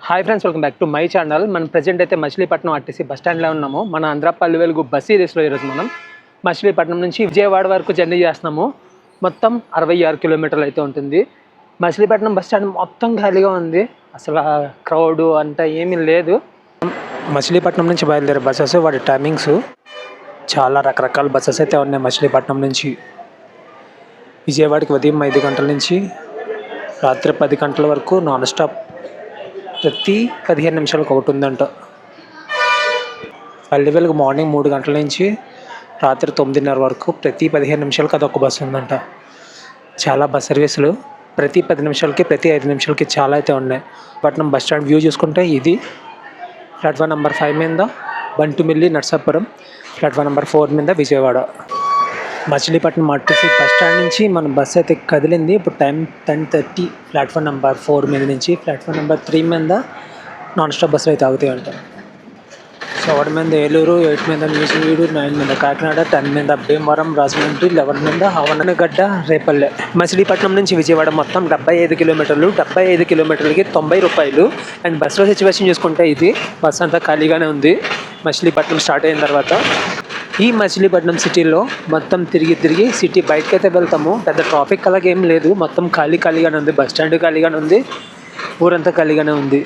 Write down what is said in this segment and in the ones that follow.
Hi friends, welcome back to my channel. మనం present అయితే Machilipatnam RTC bus స్టాండ్లో ఉన్నాము. మన ఆంధ్రపల్లి వెలుగు బస్ సిరీస్లో ఈరోజు మనం మచిలీపట్నం నుంచి విజయవాడ వరకు జర్నీ చేస్తున్నాము. మొత్తం 66 కిలోమీటర్లు అయితే ఉంటుంది. మచిలీపట్నం బస్ స్టాండ్ మొత్తం ఖాళీగా ఉంది. అసలు క్రౌడ్ అంతా ఏమీ లేదు. మచిలీపట్నం నుంచి బయలుదేరే బస్సెస్ వాటి టైమింగ్స్ చాలా రకరకాల బస్సెస్ అయితే ఉన్నాయి. మచిలీపట్నం నుంచి విజయవాడకి ఉదయం 5 గంటల నుంచి రాత్రి 10 గంటల వరకు నాన్ స్టాప్. ప్రతి 15 నిమిషాలకు ఒకటి ఉందంట. పల్లె వెలుగు మార్నింగ్ 3 గంటల నుంచి రాత్రి 9:30 వరకు ప్రతి 15 నిమిషాలకు అదొక బస్సు ఉందంట. చాలా బస్ సర్వీసులు ప్రతి 10 నిమిషాలకి ప్రతి 5 నిమిషాలకి చాలా అయితే ఉన్నాయి. పట్నం బస్ స్టాండ్ వ్యూ చూసుకుంటే ఇది ప్లాట్ఫామ్ నెంబర్ 5 మీద బంటుమిల్లి నర్సాపురం, ప్లాట్ఫామ్ నెంబర్ 4 మీద Vijayawada. Machilipatnam RTC bus stand నుంచి మన బస్సు అయితే కదిలింది. ఇప్పుడు టైం 10:30. ప్లాట్ఫామ్ నెంబర్ 4 మీద నుంచి ప్లాట్ఫామ్ నెంబర్ 3 మీద నాన్ స్టాప్ బస్సులు అయితే ఆగుతాయి అంట. 7 మీద ఏలూరు, 8 మీద న్యూజివీడు, 9 మీద కాకినాడ, 10 మీద భీమవరం, రాజమండ్రి, 11 మీద అవనగడ్డ, రేపల్లె. మచిలీపట్నం నుంచి విజయవాడ మొత్తం 75 కిలోమీటర్లు. 75 కిలోమీటర్లకి 90 రూపాయలు. అండ్ బస్సులో సిచ్యువేషన్ చూసుకుంటే ఇది బస్సు అంతా ఖాళీగానే ఉంది మచిలీపట్నం స్టార్ట్ అయిన తర్వాత. ఈ మచిలీపట్నం సిటీలో మొత్తం తిరిగి సిటీ బయటకు అయితే వెళ్తాము. పెద్ద ట్రాఫిక్ అలాగే ఏం లేదు. మొత్తం ఖాళీగానే ఉంది. బస్ స్టాండ్ ఖాళీగానే ఉంది. ఊరంతా ఖాళీగానే ఉంది.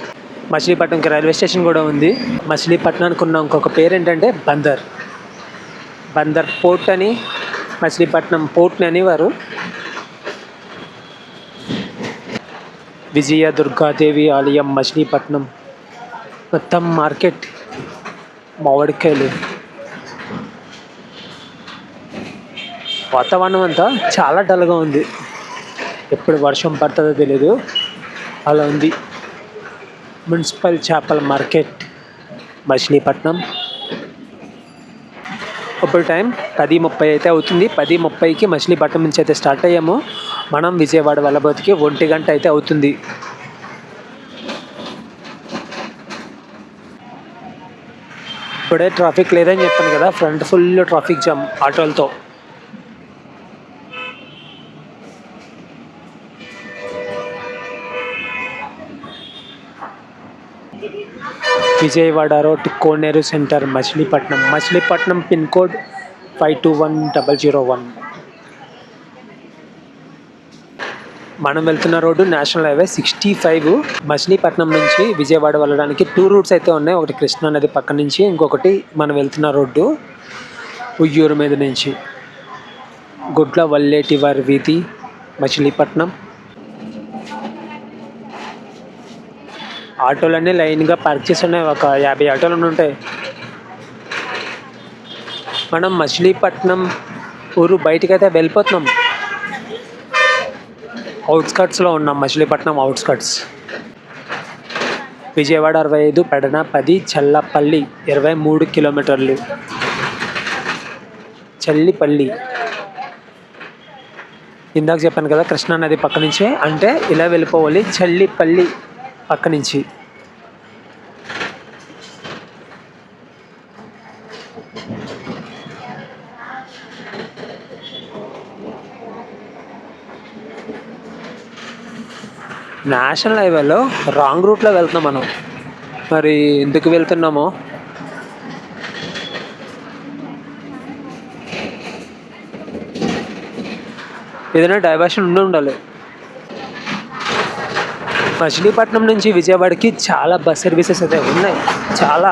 మచిలీపట్నంకి రైల్వే స్టేషన్ కూడా ఉంది. మచిలీపట్నానికి ఉన్న ఇంకొక పేరు ఏంటంటే బందర్ పోర్ట్ అని, మచిలీపట్నం పోర్ట్ని అనేవారు. విజయ దుర్గాదేవి ఆలయం మచిలీపట్నం. మొత్తం మార్కెట్, మామిడికాయలు. వాతావరణం అంతా చాలా డల్గా ఉంది. ఎప్పుడు వర్షం పడుతుందో తెలియదు, అలా ఉంది. మున్సిపల్ చేపల మార్కెట్ మచిలీపట్నం. ఇప్పుడు టైం 10:30 అయితే అవుతుంది. 10:30కి మచిలీపట్నం నుంచి అయితే స్టార్ట్ అయ్యాము. మనం విజయవాడ వెళ్ళబోతుకి 1 గంట అయితే అవుతుంది. ఇప్పుడే ట్రాఫిక్ లేదని చెప్పాను కదా, ఫ్రంట్ ఫుల్ ట్రాఫిక్ జామ్ ఆటోలతో. Vijayawada road, Koneru centre, Machilipatnam pin code 521001. మనం వెళ్తున్న రోడ్డు నేషనల్ హైవే 65. మచిలీపట్నం నుంచి విజయవాడ వెళ్ళడానికి 2 రూట్స్ అయితే ఉన్నాయి. ఒకటి కృష్ణా నది పక్క నుంచి, ఇంకొకటి మనం వెళ్తున్న రోడ్డు ఉయ్యూరు మీద నుంచి. గుడ్ల వల్లేటివారి వీధి మచిలీపట్నం. ఆటోలన్నీ లైన్గా పార్క్ చేసి ఉన్నాయి. ఒక 50 ఆటోలు ఉంటాయి. మనం మచిలీపట్నం ఊరు బయటకైతే వెళ్ళిపోతున్నాం. అవుట్స్కట్స్లో ఉన్నాం. మచిలీపట్నం అవుట్స్కట్స్. విజయవాడ 65, పెడన 10, చల్లపల్లి 23 కిలోమీటర్లు. చల్లిపల్లి ఇందాక చెప్పాను కదా, కృష్ణా నది పక్క నుంచే, అంటే ఇలా వెళ్ళిపోవాలి. చల్లిపల్లి పక్క నుంచి. నేషనల్ హైవేలో రాంగ్ రూట్లో వెళ్తున్నాం మనం. మరి ఎందుకు వెళ్తున్నామో ఏదైనా డైవర్షన్ ఉండాలి. మచిలీపట్నం నుంచి విజయవాడకి చాలా బస్ సర్వీసెస్ అయితే ఉన్నాయి. చాలా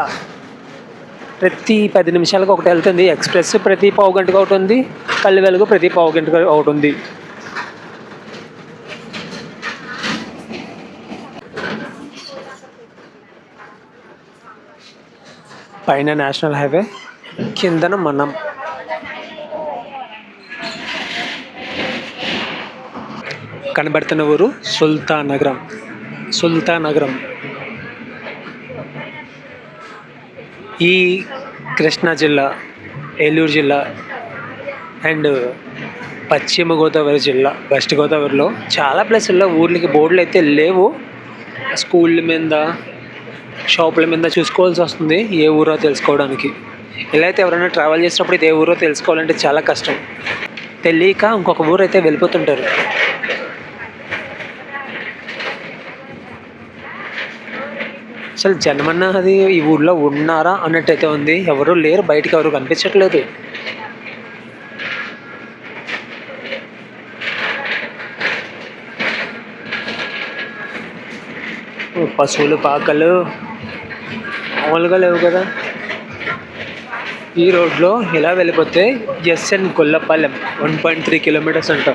ప్రతి 10 నిమిషాలకు ఒకటి వెళ్తుంది. ఎక్స్ప్రెస్ ప్రతి పావు గంటకు ఒకటి ఉంది. పల్లె వెలుగు ప్రతి పావు గంటకు ఒకటి ఉంది. పైన నేషనల్ హైవే, కిందన మనం. కనబడుతున్న ఊరు సుల్తానగరం. ఈ కృష్ణా జిల్లా, ఏలూరు జిల్లా అండ్ పశ్చిమ గోదావరి జిల్లా, వెస్ట్ గోదావరిలో చాలా ప్లేసుల్లో ఊర్లకి బోర్డులు అయితే లేవు. స్కూళ్ళ మీద, షాపుల మీద చూసుకోవాల్సి వస్తుంది ఏ ఊరో తెలుసుకోవడానికి. ఇలా అయితే ఎవరైనా ట్రావెల్ చేసినప్పుడు ఇది ఏ ఊరో తెలుసుకోవాలంటే చాలా కష్టం. తెలియక ఇంకొక ఊరు అయితే వెళ్ళిపోతుంటారు. అసలు జనమన్న అది ఈ ఊర్లో ఉన్నారా అన్నట్టయితే ఉంది. ఎవరు లేరు, బయటికి ఎవరు కనిపించట్లేదు. పశువులు పాకలు మామూలుగా లేవు కదా. ఈ రోడ్లో ఇలా వెళ్ళిపోతే ఎస్ఎన్ గొల్లపాలెం 1.3 కిలోమీటర్స్ అంట.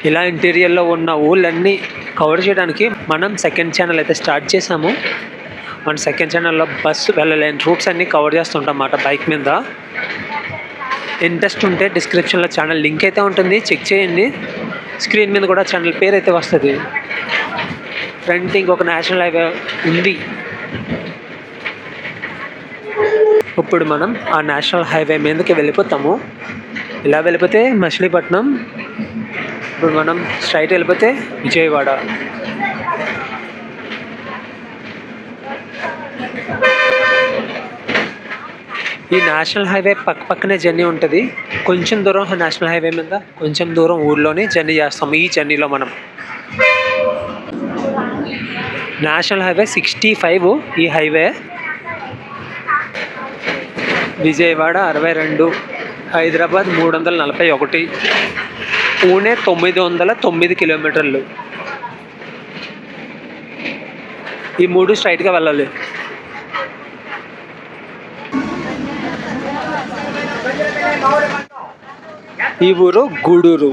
ఇలా ఇంటీరియర్లో ఉన్న ఊళ్ళన్నీ కవర్ చేయడానికి మనం సెకండ్ ఛానల్ అయితే స్టార్ట్ చేసాము. మన సెకండ్ ఛానల్లో బస్సు వెళ్ళలేని రూట్స్ అన్నీ కవర్ చేస్తుంటాం అన్నమాట బైక్ మీద. ఇంట్రెస్ట్ ఉంటే డిస్క్రిప్షన్లో ఛానల్ లింక్ అయితే ఉంటుంది, చెక్ చేయండి. స్క్రీన్ మీద కూడా ఛానల్ పేరు అయితే వస్తుంది. ఫ్రంట్ ఇంకొక నేషనల్ హైవే ఉంది. ఇప్పుడు మనం ఆ నేషనల్ హైవే మీదకి వెళ్ళిపోతాము. ఇలా వెళ్ళిపోతే మచిలీపట్నం, ఇప్పుడు మనం స్ట్రైట్ వెళ్ళిపోతే విజయవాడ. ఈ నేషనల్ హైవే పక్కనే జర్నీ ఉంటుంది. కొంచెం దూరం నేషనల్ హైవే మీద, కొంచెం దూరం ఊర్లోనే జర్నీ చేస్తాం. ఈ జర్నీలో మనం నేషనల్ హైవే 65 ఈ హైవే. విజయవాడ 62, హైదరాబాద్ 341, పూణే 909 కిలోమీటర్లు. ఈ 3 స్ట్రైట్గా వెళ్ళాలి. ఈ ఊరు గూడూరు.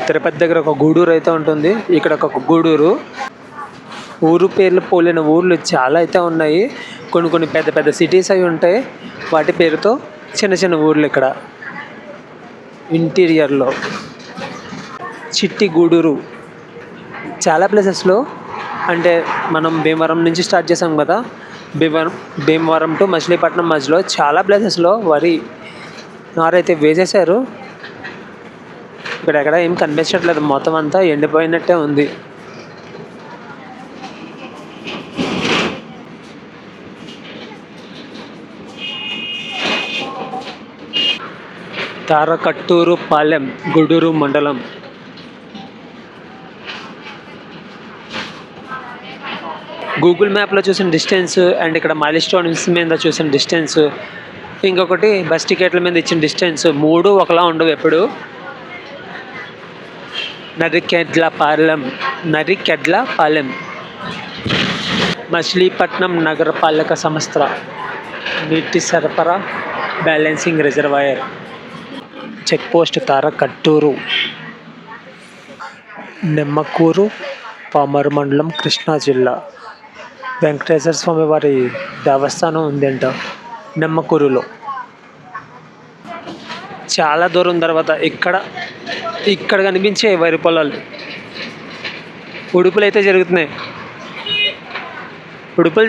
తిరుపతి దగ్గర ఒక గూడూరు అయితే ఉంటుంది. ఇక్కడ ఒక గూడూరు. ఊరు పేర్లు పోలిన ఊర్లు చాలా అయితే ఉన్నాయి. కొన్ని పెద్ద పెద్ద సిటీస్ అవి ఉంటాయి, వాటి పేరుతో చిన్న చిన్న ఊర్లు. ఇక్కడ ఇంటీరియర్లో చిట్టి గూడూరు. చాలా ప్లేసెస్లో అంటే మనం భీమవరం నుంచి స్టార్ట్ చేసాం కదా, భీమవరం టు మచిలీపట్నం మధ్యలో చాలా ప్లేసెస్లో వరి నారైతే వేసేశారు. ఇక్కడ ఎక్కడ ఏం కనిపించట్లేదు, మొత్తం అంతా ఎండిపోయినట్టే ఉంది. తారకట్టూరు పాలెం, గూడూరు మండలం. గూగుల్ మ్యాప్లో చూసిన డిస్టెన్స్ అండ్ ఇక్కడ మైల్ స్టోన్స్ మీద చూసిన డిస్టెన్స్, ఇంకొకటి బస్ టికెట్ల మీద ఇచ్చిన డిస్టెన్స్ 3 ఒకలా ఉండవు ఎప్పుడు. నరికెడ్లపాలెం మచిలీపట్నం నగరపాలక సంస్థ నీటి సరఫరా balancing reservoir. Check post Tarakatturu. Nimmakuru, Pamarru మండలం, కృష్ణా జిల్లా. వెంకటేశ్వర స్వామి వారి దేవస్థానం ఉందంట నిమ్మకూరులో. చాలా దూరం తర్వాత ఇక్కడ కనిపించే వరి పొలాలు. ఉడుపులు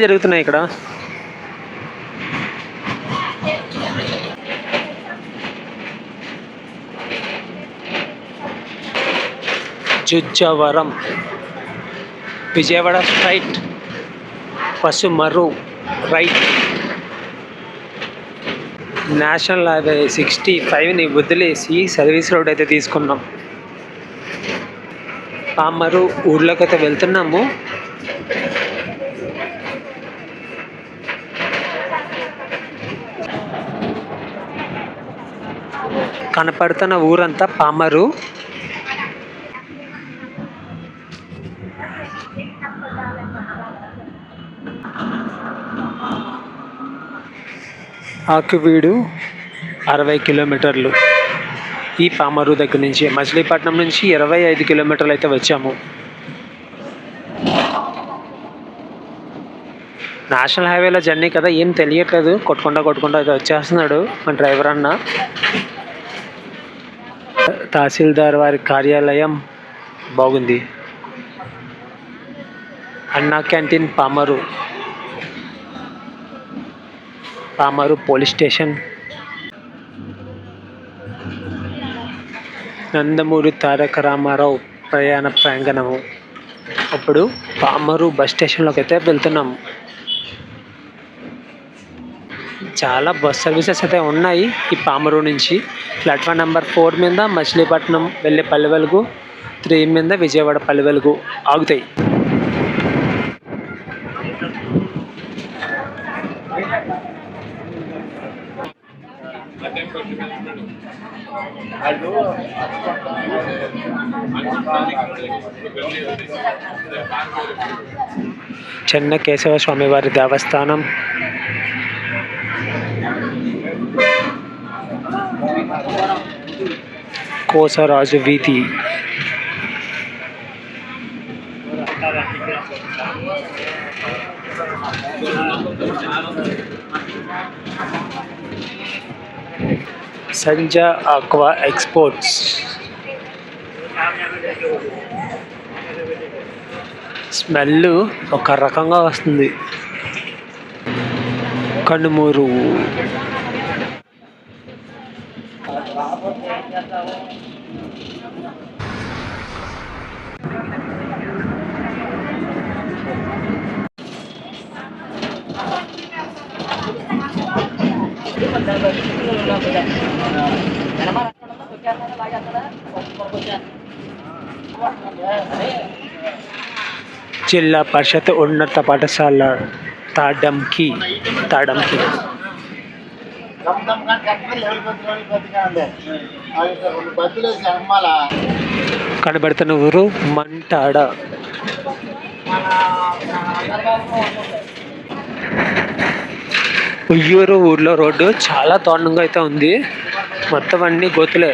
జరుగుతున్నాయి ఇక్కడ. Jujjavaram, Vijayawada straight, Pasumarru right. National highway 65ని వదిలేసి సర్వీస్ రోడ్ అయితే తీసుకున్నాం. పామరు ఊర్లోకి అయితే వెళ్తున్నాము. కనపడుతున్న ఊరంతా పామరు. ఆకువీడు 60 కిలోమీటర్లు. ఈ పామరు దగ్గర నుంచి మచిలీపట్నం నుంచి 25 కిలోమీటర్లు అయితే వచ్చాము. నేషనల్ హైవేలో జర్నీ కదా, ఏం తెలియట్లేదు. కొట్టుకుంటా అయితే వచ్చేస్తున్నాడు మన డ్రైవర్ అన్న. తహసీల్దార్ వారి కార్యాలయం బాగుంది. Anna canteen Pamarru police station. Nandamuri Taraka Ramarao ప్రయాణ ప్రాంగణము. అప్పుడు పామరు బస్ స్టేషన్లోకి అయితే వెళ్తున్నాము. చాలా బస్ సర్వీసెస్ అయితే ఉన్నాయి ఈ పామరు నుంచి. ప్లాట్ఫామ్ నెంబర్ 4 మీద మచిలీపట్నం వెళ్ళే పల్లె వెలుగు, 3 మీద విజయవాడ పల్లె వెలుగు ఆగుతాయి. చెన్న కేశవ స్వామివారి దేవస్థానం, కోసరాజు వీధి, సంజా ఆక్వా ఎక్స్పోర్ట్స్, స్మెల్ ఒక రకంగా వస్తుంది. కనుమూరు, జిల్లా పరిషత్ ఉన్నత పాఠశాల తాడంకి. కనబడుతున్న ఊరు మంటాడ. ఉయ్యూరు ఊర్లో రోడ్డు చాలా దారుణంగా అయితే ఉంది. మొత్తం అన్ని గోతులే.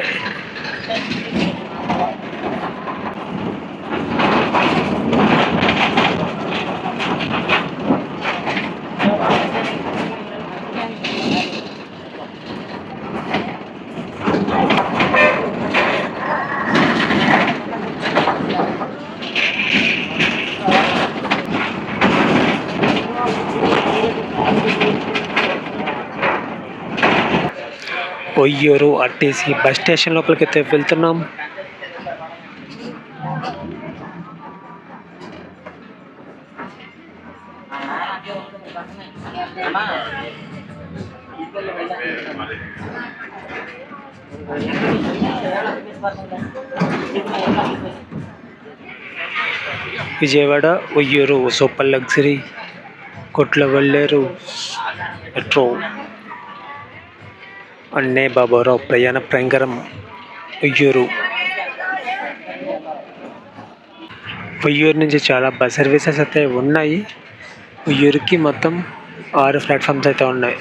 ఉయ్యూరు ఆర్టీసీ బస్ స్టేషన్ లోపలికి అయితే వెళ్తున్నాం. Vijayawada Uyyuru super luxury, Kotlavalleru metro, Anne Baburao ప్రయాణ ప్రాంగణం ఉయ్యూరు. ఉయ్యూరు నుంచి చాలా బస్ సర్వీసెస్ అయితే ఉన్నాయి. ఉయ్యూరుకి మొత్తం 6 ప్లాట్ఫామ్స్ అయితే ఉన్నాయి.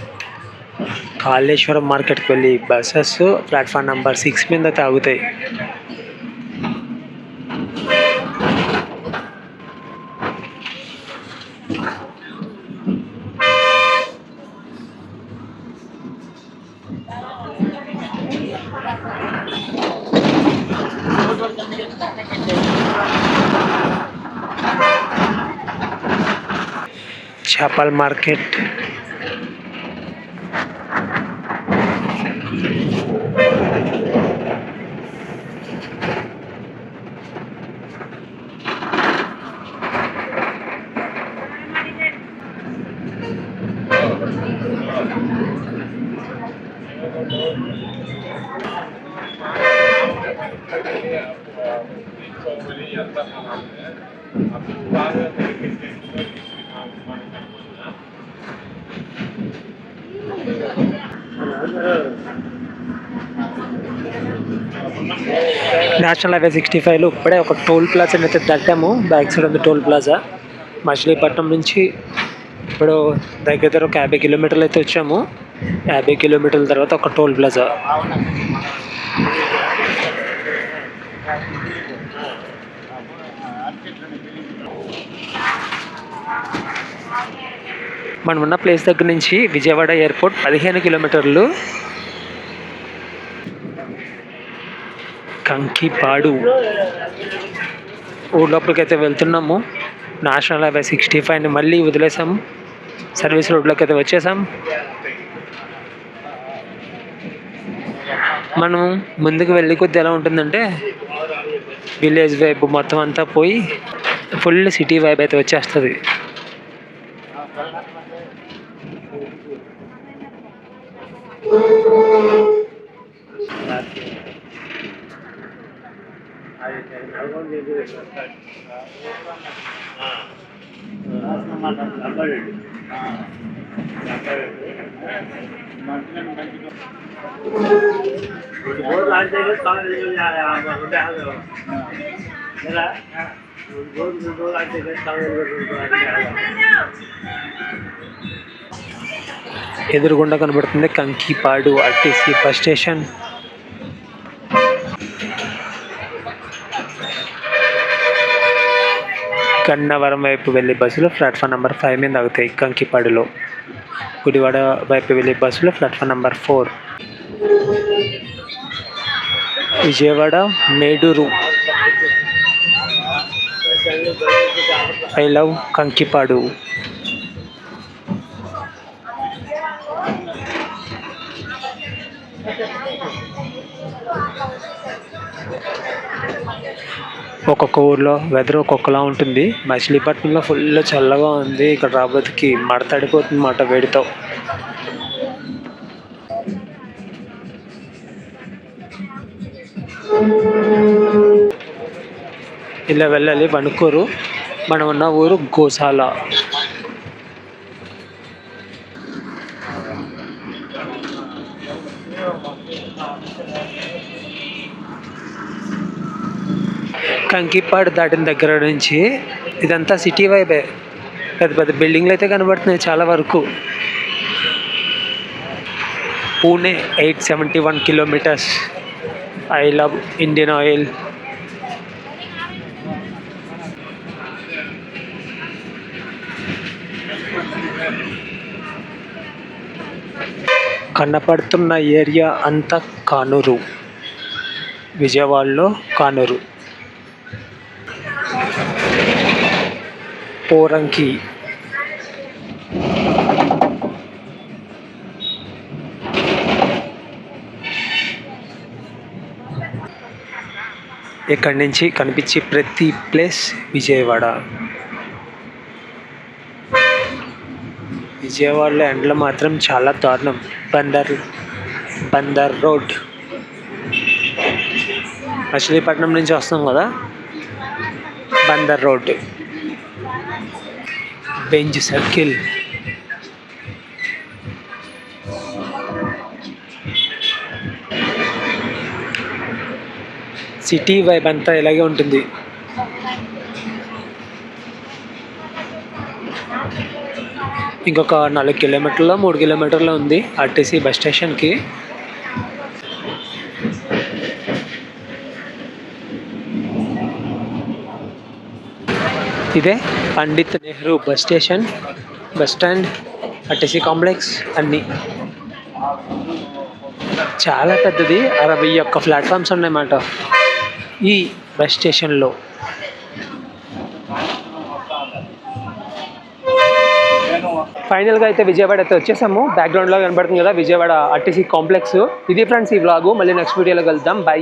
కాళేశ్వరం మార్కెట్కి వెళ్ళి బస్సెస్ ప్లాట్ఫామ్ నెంబర్ 6 మీద అయితే ఆగుతాయి. చేపల మార్కెట్, నేషనల్ హైవే 65లో ఇప్పుడే ఒక టోల్ ప్లాజా అయితే దాటాము. బ్యాక్ సైడ్ ఉంది టోల్ ప్లాజా. మచిలీపట్నం నుంచి ఇప్పుడు దగ్గర ఒక 50 కిలోమీటర్లు అయితే వచ్చాము. 50 కిలోమీటర్ల తర్వాత ఒక టోల్ ప్లాజా. మనం ఉన్న ప్లేస్ దగ్గర నుంచి విజయవాడ ఎయిర్పోర్ట్ 15 కిలోమీటర్లు. కంకిపాడు ఊరు లోపలికి అయితే వెళ్తున్నాము. నేషనల్ హైవే 65ని మళ్ళీ వదిలేసాం. సర్వీస్ రోడ్లోకి అయితే వచ్చేసాం. మనం ముందుకు వెళ్ళి కొద్ది ఎలా ఉంటుందంటే విలేజ్ వైబ్ మొత్తం అంతా పోయి ఫుల్ సిటీ వైబ్ అయితే వచ్చేస్తుంది. ఎదురుగుండా కనబడుతుంది Kankipadu RTC bus station. Gannavaram వైపు వెళ్ళే బస్సులు ప్లాట్ఫామ్ నెంబర్ 5 మీద ఆగుతాయి. కంకిపాడులో. గుడివాడ వైపు వెళ్ళే బస్సులు platform number 4. Vijayawada Meduru. I love Kankipadu. ఒక్కొక్క ఊర్లో వెదర్ ఒక్కొక్కలా ఉంటుంది. మచిలీపట్నంలో ఫుల్ చల్లగా ఉంది. ఇక్కడ రాబోతుకి మడతడిపోతుంది అన్నమాట వేడితో. ఇలా వెళ్ళాలి వణుకూరు. మనం ఉన్న ఊరు గోశాల. కంకిపాడు దాటిన దగ్గర నుంచి ఇదంతా సిటీ వైబే. పెద్ద పెద్ద బిల్డింగ్లు అయితే కనబడుతున్నాయి చాలా వరకు. Pune 871 kilometres. I love Indian oil. కనపడుతున్న ఏరియా అంతా కానూరు. విజయవాడలో కానూరు. పోరంకి. ఇక్కడి నుంచి కనిపించే ప్రతి ప్లేస్ విజయవాడ. విజయవాడలో ఎండలు మాత్రం చాలా దారుణం. బందర్ రోడ్. మచిలీపట్నం నుంచి వస్తాం కదా, Bandar road. Benz circle. City vibe అంతా ఇలాగే ఉంటుంది. ఇంకొక 4 కిలోమీటర్లో 3 కిలోమీటర్లో ఉంది ఆర్టీసీ బస్ స్టేషన్కి. ఇదే Pandit Nehru bus station, bus stand, RTC complex అన్నీ. చాలా పెద్దది. 61 ప్లాట్ఫామ్స్ ఉన్నాయన్నమాట ఈ బస్ స్టేషన్లో. ఫైనల్గా అయితే విజయవాడ అయితే వచ్చేసాము. బ్యాక్గ్రౌండ్లో కనబడుతుంది కదా విజయవాడ ఆర్టీసీ కాంప్లెక్స్. ఇది ఫ్రెండ్స్ ఈ వ్లాగు. మళ్ళీ నెక్స్ట్ వీడియోలో కలుద్దాం. బై.